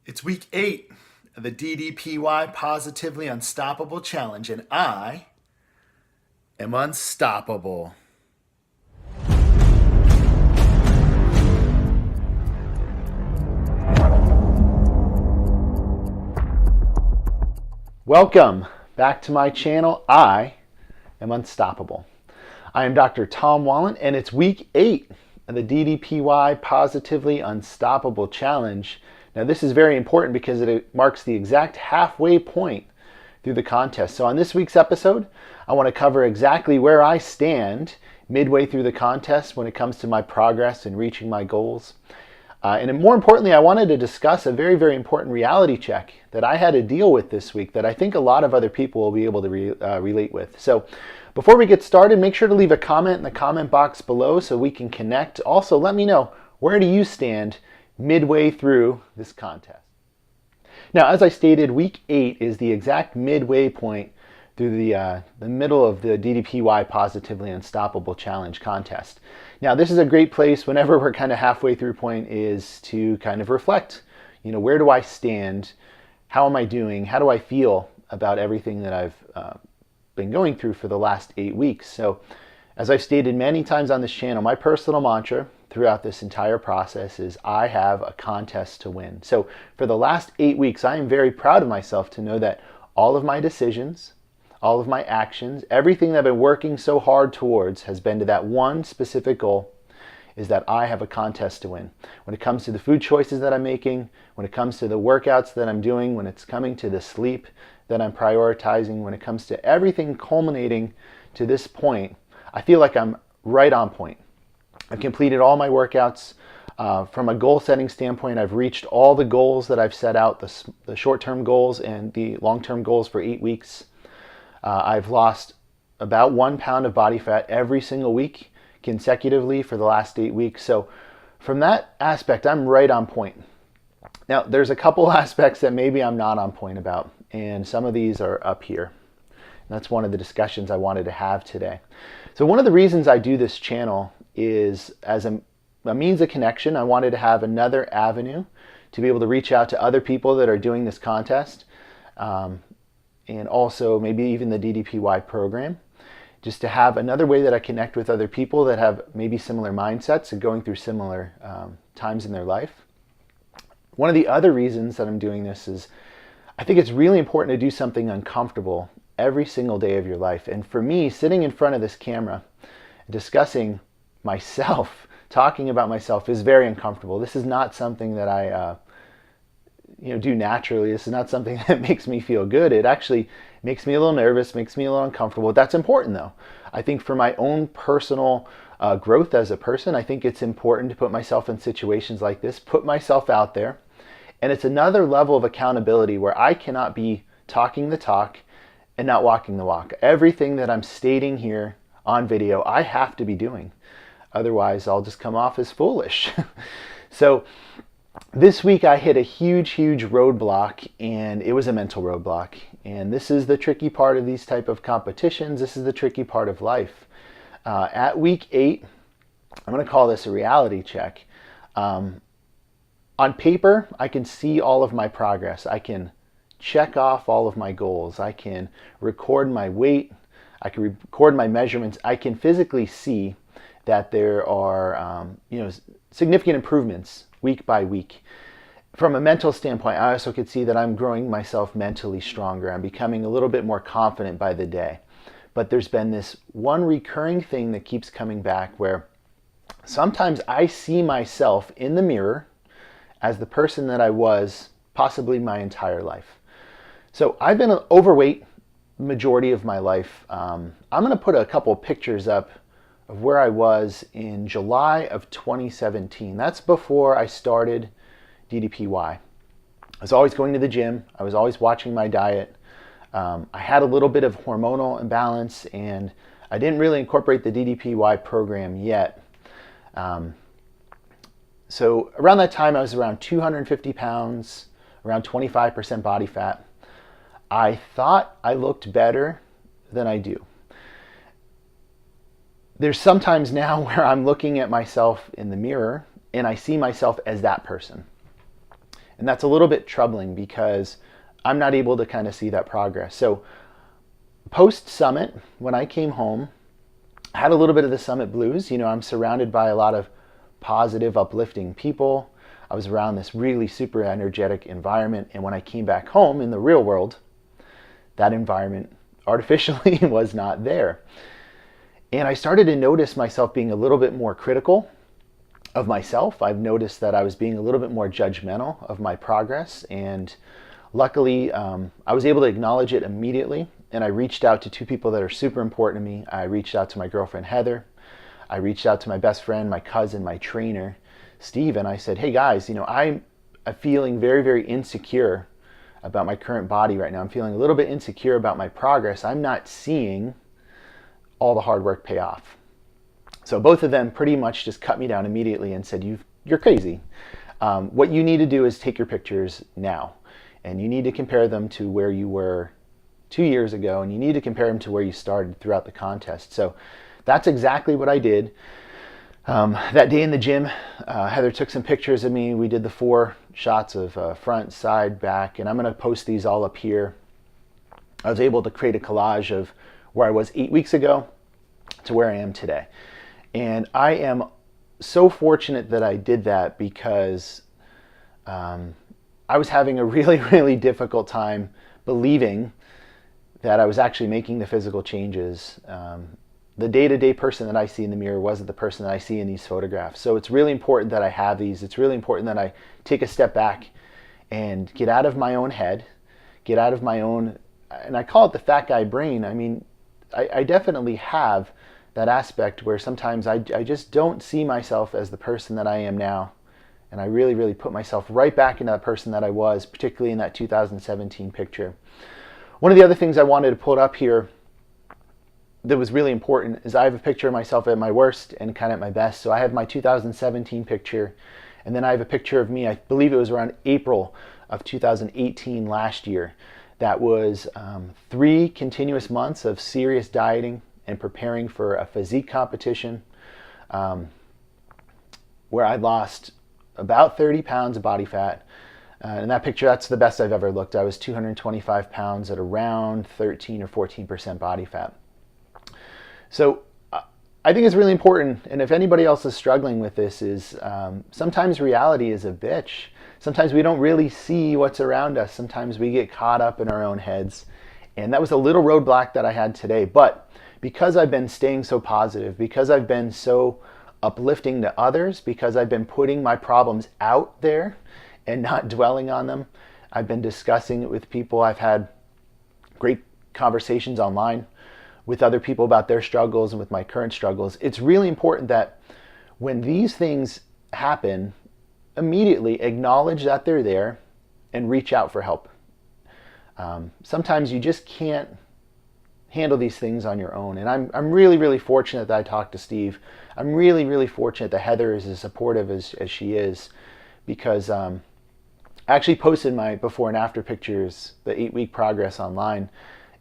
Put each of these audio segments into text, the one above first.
It's week 8 of the DDPY Positively Unstoppable Challenge, and I am unstoppable. Welcome back to my channel. I am unstoppable. I am Dr. Tom Wallen, and it's week 8 of the DDPY Positively Unstoppable Challenge. Now, this is very important because it marks the exact halfway point through the contest. So on this week's episode, I want to cover exactly where I stand midway through the contest when it comes to my progress in reaching my goals. And more importantly, I wanted to discuss a very, very important reality check that I had to deal with this week that I think a lot of other people will be able to relate with. So before we get started, make sure to leave a comment in the comment box below so we can connect. Also, let me know, where do you stand midway through this contest? Now, as I stated, week 8 is the exact midway point through the middle of the DDPY Positively Unstoppable Challenge contest. Now, this is a great place whenever we're kind of halfway through point is to kind of reflect, where do I stand? How am I doing? How do I feel about everything that I've been going through for the last 8 weeks? So, as I've stated many times on this channel, my personal mantra throughout this entire process is I have a contest to win. So for the last 8 weeks, I am very proud of myself to know that all of my decisions, all of my actions, everything that I've been working so hard towards has been to that one specific goal, is that I have a contest to win. When it comes to the food choices that I'm making, when it comes to the workouts that I'm doing, when it's coming to the sleep that I'm prioritizing, when it comes to everything culminating to this point, I feel like I'm right on point. I've completed all my workouts. From a goal setting standpoint, I've reached all the goals that I've set out, the short-term goals and the long-term goals for 8 weeks. I've lost about 1 pound of body fat every single week consecutively for the last 8 weeks. So from that aspect, I'm right on point. Now, there's a couple aspects that maybe I'm not on point about, and some of these are up here. And that's one of the discussions I wanted to have today. So one of the reasons I do this channel is as a means of connection. I wanted to have another avenue to be able to reach out to other people that are doing this contest, and also maybe even the DDPY program, just to have another way that I connect with other people that have maybe similar mindsets and going through similar times in their life. One of the other reasons that I'm doing this is I think it's really important to do something uncomfortable every single day of your life. And for me, sitting in front of this camera, discussing myself, talking about myself is very uncomfortable. This is not something that I do naturally. This is not something that makes me feel good. It actually makes me a little nervous, makes me a little uncomfortable. That's important though. I think for my own personal growth as a person, I think it's important to put myself in situations like this, put myself out there. And it's another level of accountability where I cannot be talking the talk and not walking the walk. Everything that I'm stating here on video, I have to be doing. Otherwise, I'll just come off as foolish. So this week I hit a huge roadblock, and it was a mental roadblock. And this is the tricky part of these type of competitions. This is the tricky part of life. At week 8, I'm going to call this a reality check. On paper, I can see all of my progress. I can check off all of my goals. I can record my weight. I can record my measurements. I can physically see that there are significant improvements week by week. From a mental standpoint, I also could see that I'm growing myself mentally stronger. I'm becoming a little bit more confident by the day. But there's been this one recurring thing that keeps coming back where sometimes I see myself in the mirror as the person that I was possibly my entire life. So I've been overweight majority of my life. I'm going to put a couple pictures up of where I was in July of 2017. That's before I started DDPY. I was always going to the gym. I was always watching my diet. I had a little bit of hormonal imbalance, and I didn't really incorporate the DDPY program yet. So around that time, I was around 250 pounds, around 25% body fat. I thought I looked better than I do. There's sometimes now where I'm looking at myself in the mirror and I see myself as that person. And that's a little bit troubling because I'm not able to kind of see that progress. So post-summit, when I came home, I had a little bit of the summit blues. You know, I'm surrounded by a lot of positive, uplifting people. I was around this really super energetic environment. And when I came back home in the real world, that environment artificially was not there. And I started to notice myself being a little bit more critical of myself. I've noticed that I was being a little bit more judgmental of my progress. And luckily, I was able to acknowledge it immediately. And I reached out to two people that are super important to me. I reached out to my girlfriend, Heather. I reached out to my best friend, my cousin, my trainer, Steve. And I said, hey guys, you know, I'm feeling very, very insecure about my current body right now. I'm feeling a little bit insecure about my progress. I'm not seeing all the hard work pay off. So both of them pretty much just cut me down immediately and said, you're crazy. What you need to do is take your pictures now. And you need to compare them to where you were 2 years ago. And you need to compare them to where you started throughout the contest. So that's exactly what I did. That day in the gym, Heather took some pictures of me. We did the 4 shots of front, side, back. And I'm going to post these all up here. I was able to create a collage of where I was 8 weeks ago to where I am today. And I am so fortunate that I did that because I was having a really, really difficult time believing that I was actually making the physical changes. The day-to-day person that I see in the mirror wasn't the person that I see in these photographs. So it's really important that I have these. It's really important that I take a step back and get out of my own head, get out of my own, and I call it the fat guy brain. I mean, I definitely have that aspect where sometimes I just don't see myself as the person that I am now. And I really, really put myself right back into that person that I was, particularly in that 2017 picture. One of the other things I wanted to put up here that was really important is I have a picture of myself at my worst and kind of at my best. So I have my 2017 picture, and then I have a picture of me, I believe it was around April of 2018 last year. That was 3 continuous months of serious dieting and preparing for a physique competition where I lost about 30 pounds of body fat. In that picture, that's the best I've ever looked. I was 225 pounds at around 13 or 14% body fat. So I think it's really important, and if anybody else is struggling with this, is sometimes reality is a bitch. Sometimes we don't really see what's around us. Sometimes we get caught up in our own heads. And that was a little roadblock that I had today. But because I've been staying so positive, because I've been so uplifting to others, because I've been putting my problems out there and not dwelling on them, I've been discussing it with people. I've had great conversations online with other people about their struggles and with my current struggles. It's really important that when these things happen, immediately acknowledge that they're there and reach out for help. Sometimes you just can't handle these things on your own. And I'm really, really fortunate that I talked to Steve. I'm really, really fortunate that Heather is as supportive as she is, because I actually posted my before and after pictures, the 8-week progress online,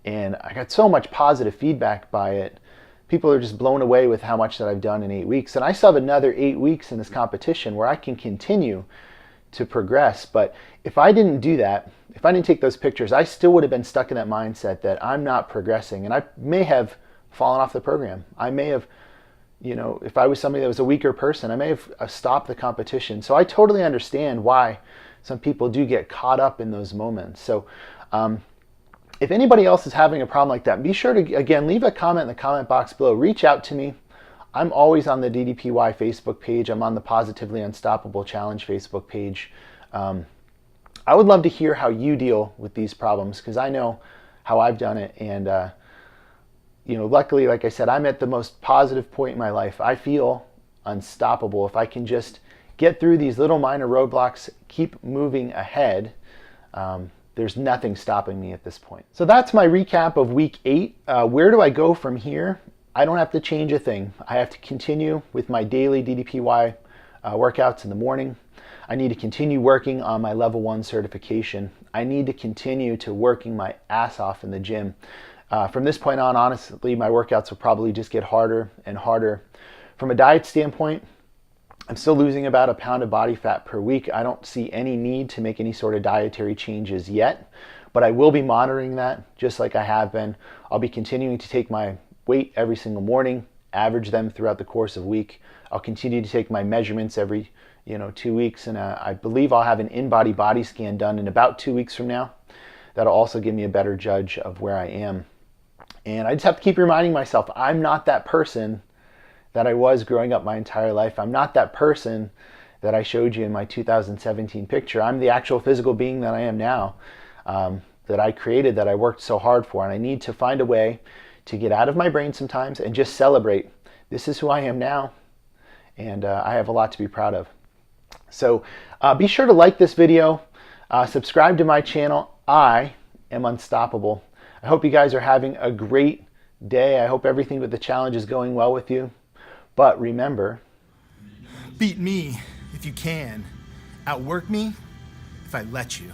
and I got so much positive feedback by it. People are just blown away with how much that I've done in 8 weeks. And I still have another 8 weeks in this competition where I can continue to progress. But if I didn't do that, if I didn't take those pictures, I still would have been stuck in that mindset that I'm not progressing. And I may have fallen off the program. I may have, if I was somebody that was a weaker person, I may have stopped the competition. So I totally understand why some people do get caught up in those moments. So if anybody else is having a problem like that, be sure to, again, leave a comment in the comment box below. Reach out to me. I'm always on the DDPY Facebook page. I'm on the Positively Unstoppable Challenge Facebook page. I would love to hear how you deal with these problems, because I know how I've done it. And, luckily, like I said, I'm at the most positive point in my life. I feel unstoppable. If I can just get through these little minor roadblocks, keep moving ahead, there's nothing stopping me at this point. So that's my recap of week 8. Where do I go from here? I don't have to change a thing. I have to continue with my daily DDPY workouts in the morning. I need to continue working on my level 1 certification. I need to continue to working my ass off in the gym. From this point on, honestly, my workouts will probably just get harder and harder. From a diet standpoint, I'm still losing about a pound of body fat per week. I don't see any need to make any sort of dietary changes yet, but I will be monitoring that just like I have been. I'll be continuing to take my weight every single morning, average them throughout the course of a week. I'll continue to take my measurements every 2 weeks, and I believe I'll have an in-body body scan done in about 2 weeks from now. That'll also give me a better judge of where I am. And I just have to keep reminding myself, I'm not that person that I was growing up my entire life. I'm not that person that I showed you in my 2017 picture. I'm the actual physical being that I am now, that I created, that I worked so hard for. And I need to find a way to get out of my brain sometimes and just celebrate. This is who I am now, and I have a lot to be proud of. So be sure to like this video, subscribe to my channel. I am unstoppable. I hope you guys are having a great day. I hope everything with the challenge is going well with you. But remember, beat me if you can. Outwork me if I let you.